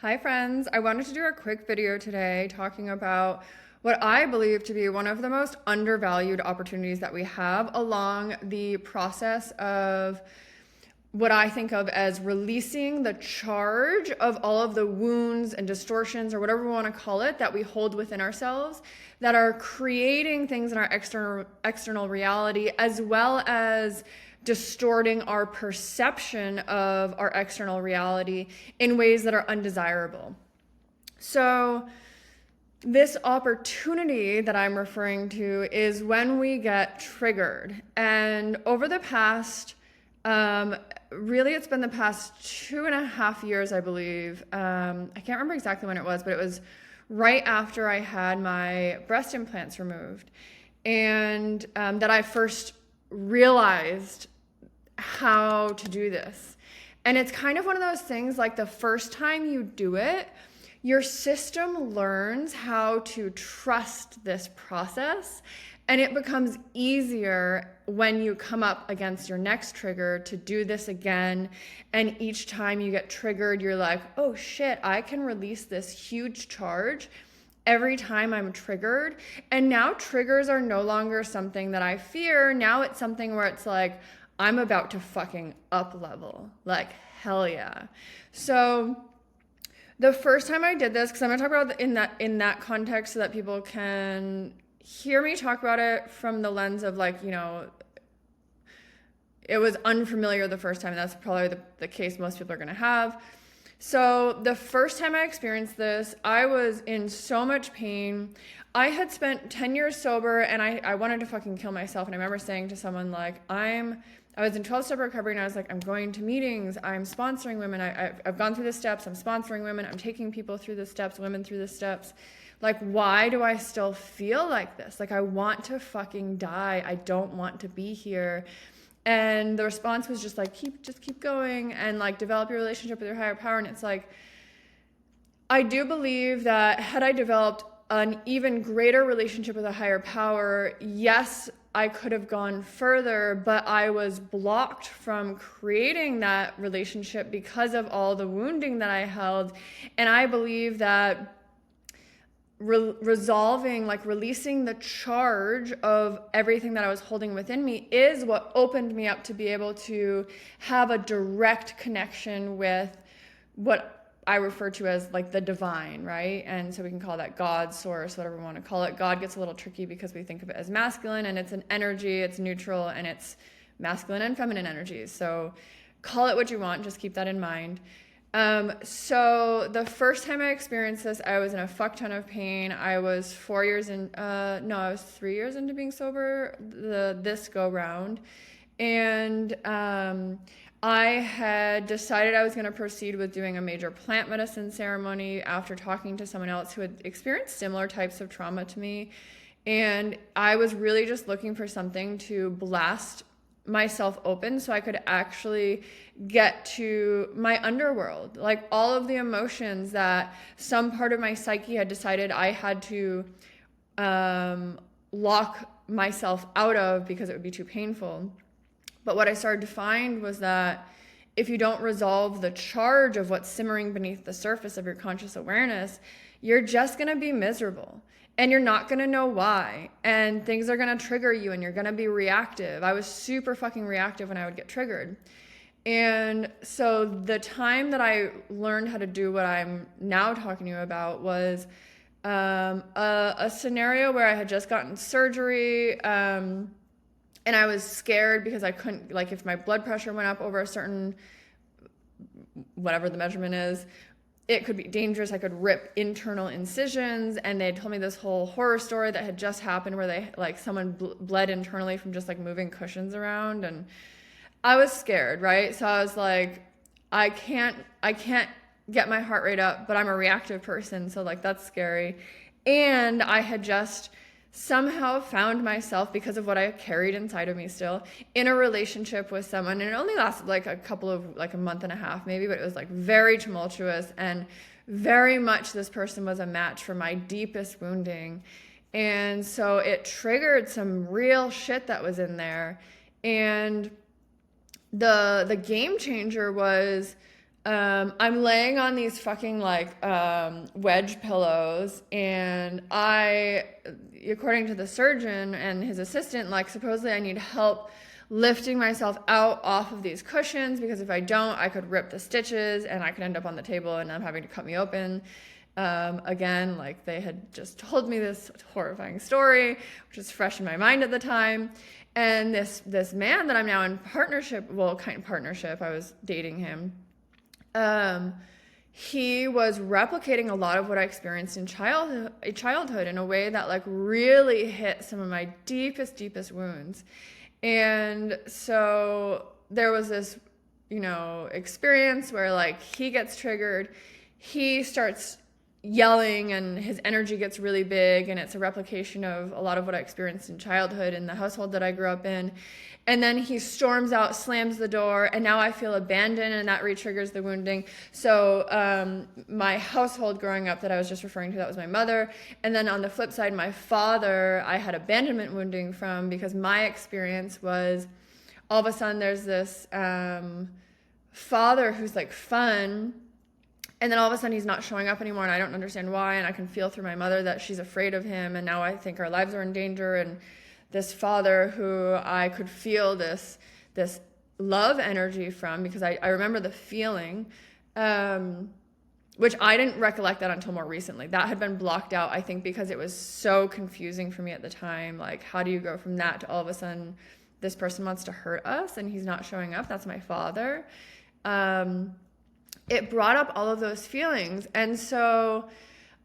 Hi friends, I wanted to do a quick video today talking about what I believe to be one of the most undervalued opportunities that we have along the process of what I think of as releasing the charge of all of the wounds and distortions or whatever we want to call it that we hold within ourselves that are creating things in our external reality, as well as distorting our perception of our external reality in ways that are undesirable. So this opportunity that I'm referring to is when we get triggered. And over the past, really, it's been the past 2.5 years, I believe. I can't remember exactly when it was, but it was right after I had my breast implants removed. And that I first realized how to do this. And it's kind of one of those things, like the first time you do it, your system learns how to trust this process, and it becomes easier when you come up against your next trigger to do this again. And each time you get triggered, you're like, oh shit, I can release this huge charge every time I'm triggered. And now triggers are no longer something that I fear. Now it's something where it's like, I'm about to fucking up level. Like, hell yeah. So the first time I did this, because I'm gonna talk about it in that context so that people can hear me talk about it from the lens of, like, you know, it was unfamiliar the first time. That's probably the case most people are gonna have. So the first time I experienced this, I was in so much pain. I had spent 10 years sober, and I wanted to fucking kill myself. And I remember saying to someone, like, I was in 12-step recovery, and I was like, I'm going to meetings, I'm sponsoring women, I've gone through the steps, I'm sponsoring women, I'm taking people through the steps, women through the steps. Like, why do I still feel like this? Like, I want to fucking die. I don't want to be here. And the response was just like, keep going, and like, develop your relationship with your higher power. And it's like, I do believe that had I developed an even greater relationship with a higher power, yes, I could have gone further, but I was blocked from creating that relationship because of all the wounding that I held. And I believe that resolving, like releasing the charge of everything that I was holding within me, is what opened me up to be able to have a direct connection with what I refer to as like the divine, right? And so we can call that God, source, whatever we want to call it. God gets a little tricky because we think of it as masculine, and it's an energy, it's neutral, and it's masculine and feminine energies. So call it what you want, just keep that in mind. So the first time I experienced this, I was in a fuck ton of pain. I was 4 years in, no, I was 3 years into being sober this go round. And I had decided I was going to proceed with doing a major plant medicine ceremony after talking to someone else who had experienced similar types of trauma to me. And I was really just looking for something to blast myself open so I could actually get to my underworld, like all of the emotions that some part of my psyche had decided I had to lock myself out of because it would be too painful. But what I started to find was that if you don't resolve the charge of what's simmering beneath the surface of your conscious awareness, you're just going to be miserable, and you're not going to know why, and things are going to trigger you, and you're going to be reactive. I was super fucking reactive when I would get triggered. And so the time that I learned how to do what I'm now talking to you about was a scenario where I had just gotten surgery, and I was scared because I couldn't, like, if my blood pressure went up over a certain, whatever the measurement is, it could be dangerous. I could rip internal incisions. And they had told me this whole horror story that had just happened where they, like, someone bled internally from just like moving cushions around. And I was scared, right? So I was like, I can't get my heart rate up, but I'm a reactive person. So, like, that's scary. And I had just somehow found myself, because of what I carried inside of me still, in a relationship with someone. And it only lasted like a month and a half maybe, but it was like very tumultuous, and very much this person was a match for my deepest wounding. And so it triggered some real shit that was in there. And the game changer was I'm laying on these fucking like wedge pillows, and according to the surgeon and his assistant, like supposedly I need help lifting myself out off of these cushions because if I don't, I could rip the stitches and I could end up on the table and them having to cut me open. Again, like they had just told me this horrifying story, which was fresh in my mind at the time. And this man that I'm now in partnership, well, kind of partnership, I was dating him. He was replicating a lot of what I experienced in childhood in a way that like really hit some of my deepest wounds. And so there was this, experience where like he gets triggered, he starts yelling and his energy gets really big, and it's a replication of a lot of what I experienced in childhood in the household that I grew up in. And then he storms out, slams the door, and now I feel abandoned, and that re-triggers the wounding. So my household growing up that I was just referring to, that was my mother. And then on the flip side, my father, I had abandonment wounding from, because my experience was all of a sudden there's this father who's like fun, and then all of a sudden he's not showing up anymore, and I don't understand why, and I can feel through my mother that she's afraid of him, and now I think our lives are in danger. And this father who I could feel this love energy from, because I remember the feeling, which I didn't recollect that until more recently. That had been blocked out, I think, because it was so confusing for me at the time. Like, how do you go from that to all of a sudden this person wants to hurt us and he's not showing up? That's my father. It brought up all of those feelings. And so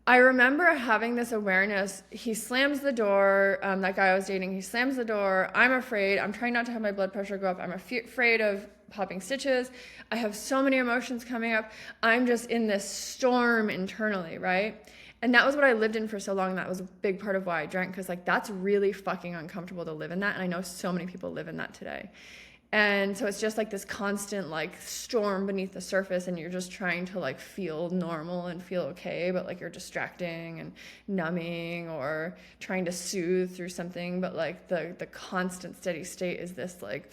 I remember having this awareness. He slams the door, that guy I was dating, he slams the door. I'm afraid. I'm trying not to have my blood pressure go up. I'm afraid of popping stitches. I have so many emotions coming up. I'm just in this storm internally, right? And that was what I lived in for so long. That was a big part of why I drank, because like that's really fucking uncomfortable to live in that. And I know so many people live in that today. And so it's just like this constant like storm beneath the surface, and you're just trying to like feel normal and feel okay, but like you're distracting and numbing or trying to soothe through something. But like the constant steady state is this like,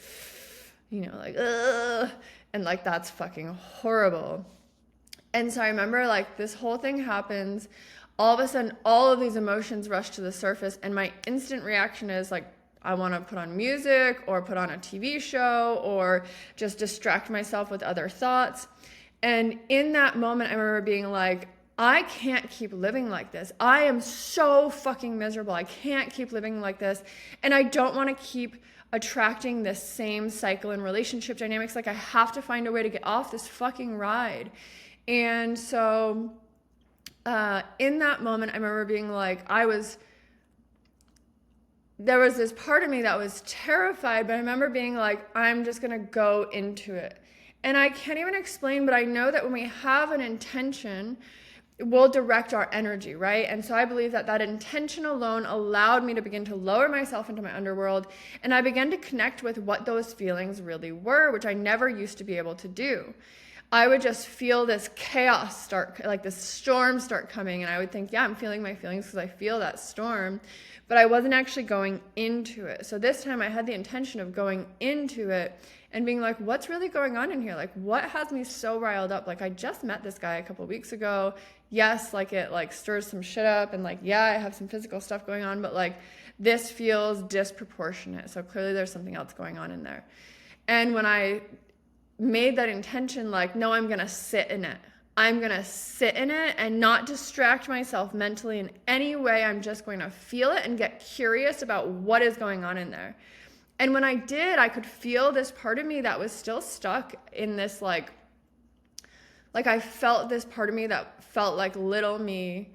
like, ugh, and like that's fucking horrible. And so I remember like this whole thing happens, all of a sudden all of these emotions rush to the surface, and my instant reaction is like, I want to put on music or put on a TV show or just distract myself with other thoughts. And in that moment, I remember being like, I can't keep living like this. I am so fucking miserable. I can't keep living like this. And I don't want to keep attracting this same cycle in relationship dynamics. Like I have to find a way to get off this fucking ride. And so in that moment, I remember being like, there was this part of me that was terrified, but I remember being like, I'm just going to go into it. And I can't even explain, but I know that when we have an intention, we'll direct our energy, right? And so I believe that intention alone allowed me to begin to lower myself into my underworld, and I began to connect with what those feelings really were, which I never used to be able to do. I would just feel this chaos start, like this storm start coming, and I would think, yeah, I'm feeling my feelings because I feel that storm. But I wasn't actually going into it. So this time I had the intention of going into it and being like, what's really going on in here? Like, what has me so riled up? Like, I just met this guy a couple of weeks ago. Yes, like it like stirs some shit up, and like, yeah, I have some physical stuff going on, but like this feels disproportionate. So clearly there's something else going on in there. And when I made that intention, like, no, I'm going to sit in it. I'm going to sit in it and not distract myself mentally in any way. I'm just going to feel it and get curious about what is going on in there. And when I did, I could feel this part of me that was still stuck in this like I felt this part of me that felt like little me,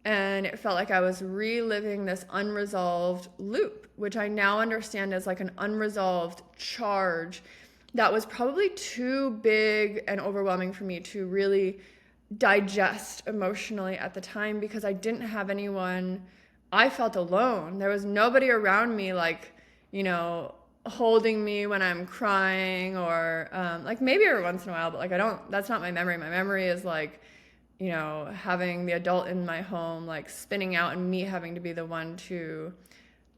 and it felt like I was reliving this unresolved loop, which I now understand as like an unresolved charge that was probably too big and overwhelming for me to really digest emotionally at the time, because I didn't have anyone. I felt alone. There was nobody around me, like, holding me when I'm crying, or like maybe every once in a while, but like that's not my memory. My memory is like, having the adult in my home like spinning out and me having to be the one to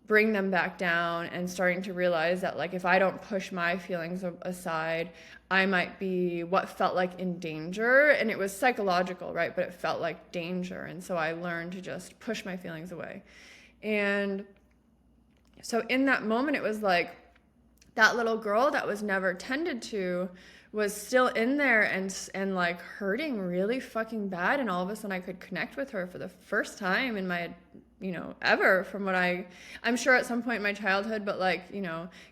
bring them back down, and starting to realize that like if I don't push my feelings aside, I might be what felt like in danger. And it was psychological, right? But it felt like danger. And so I learned to just push my feelings away. And so in that moment, it was like that little girl that was never tended to was still in there and like hurting really fucking bad. And all of a sudden I could connect with her for the first time in my, ever, from what I'm sure at some point in my childhood, but like,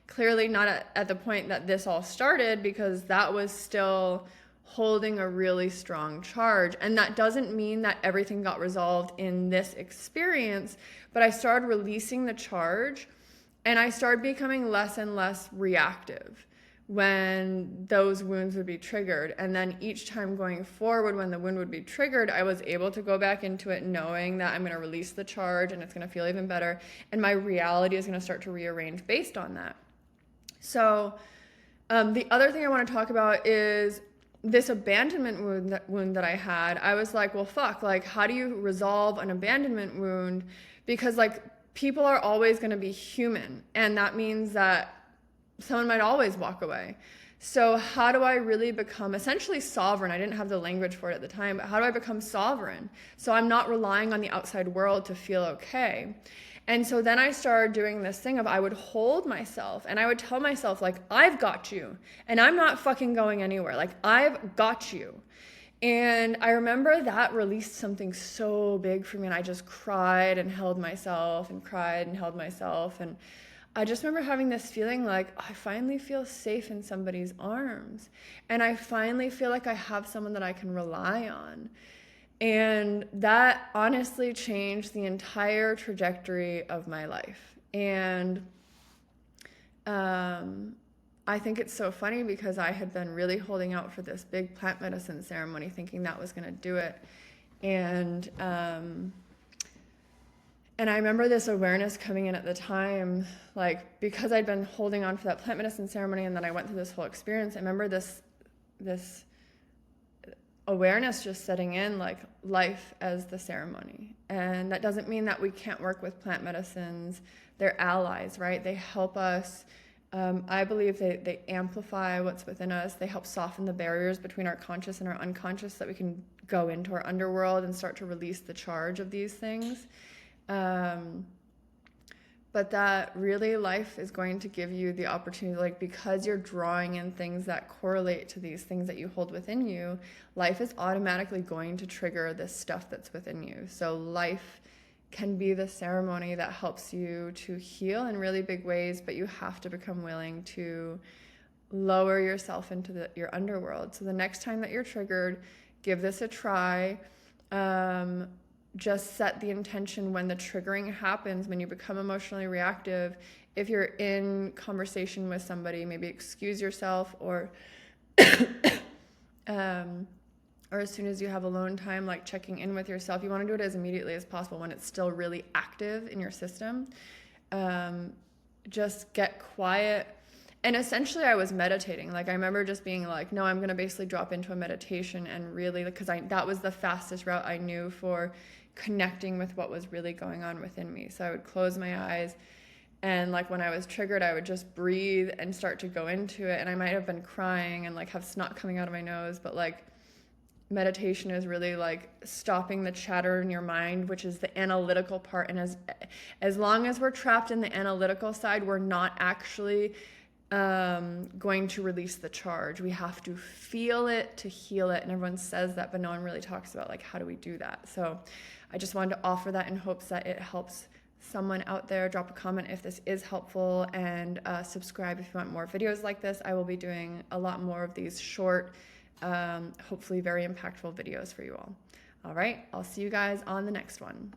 clearly not at the point that this all started, because that was still holding a really strong charge. And that doesn't mean that everything got resolved in this experience, but I started releasing the charge, and I started becoming less and less reactive when those wounds would be triggered. And then each time going forward, when the wound would be triggered, I was able to go back into it knowing that I'm going to release the charge and it's going to feel even better. And my reality is going to start to rearrange based on that. So the other thing I want to talk about is this abandonment wound that I had. I was like, well, fuck, like, how do you resolve an abandonment wound? Because like, people are always going to be human, and that means that someone might always walk away. So how do I really become essentially sovereign? I didn't have the language for it at the time, but how do I become sovereign? So I'm not relying on the outside world to feel okay. And so then I started doing this thing of I would hold myself and I would tell myself, like, I've got you and I'm not fucking going anywhere. Like, I've got you. And I remember that released something so big for me, and I just cried and held myself and cried and held myself. And I just remember having this feeling like I finally feel safe in somebody's arms, and I finally feel like I have someone that I can rely on. And that honestly changed the entire trajectory of my life. And I think it's so funny because I had been really holding out for this big plant medicine ceremony, thinking that was going to do it. And I remember this awareness coming in at the time, like, because I'd been holding on for that plant medicine ceremony, and then I went through this whole experience. I remember this awareness just setting in, like, life as the ceremony. And that doesn't mean that we can't work with plant medicines. They're allies, right? They help us. I believe they amplify what's within us. They help soften the barriers between our conscious and our unconscious, so that we can go into our underworld and start to release the charge of these things. But that really life is going to give you the opportunity, like, because you're drawing in things that correlate to these things that you hold within you, life is automatically going to trigger this stuff that's within you. So life can be the ceremony that helps you to heal in really big ways, but you have to become willing to lower yourself into your underworld. So the next time that you're triggered, give this a try. Just set the intention when the triggering happens, when you become emotionally reactive. If you're in conversation with somebody, maybe excuse yourself, or or as soon as you have alone time, like checking in with yourself. You want to do it as immediately as possible when it's still really active in your system. Just get quiet. And essentially I was meditating. Like, I remember just being like, no, I'm going to basically drop into a meditation, and really, because that was the fastest route I knew for connecting with what was really going on within me. So I would close my eyes, and like when I was triggered, I would just breathe and start to go into it. And I might have been crying and like have snot coming out of my nose, but like, meditation is really like stopping the chatter in your mind, which is the analytical part. And as long as we're trapped in the analytical side, we're not actually going to release the charge. We have to feel it to heal it. And everyone says that, but no one really talks about, like, how do we do that? So I just wanted to offer that in hopes that it helps someone out there. Drop a comment if this is helpful, and subscribe if you want more videos like this. I will be doing a lot more of these short, hopefully very impactful videos for you all. All right, I'll see you guys on the next one.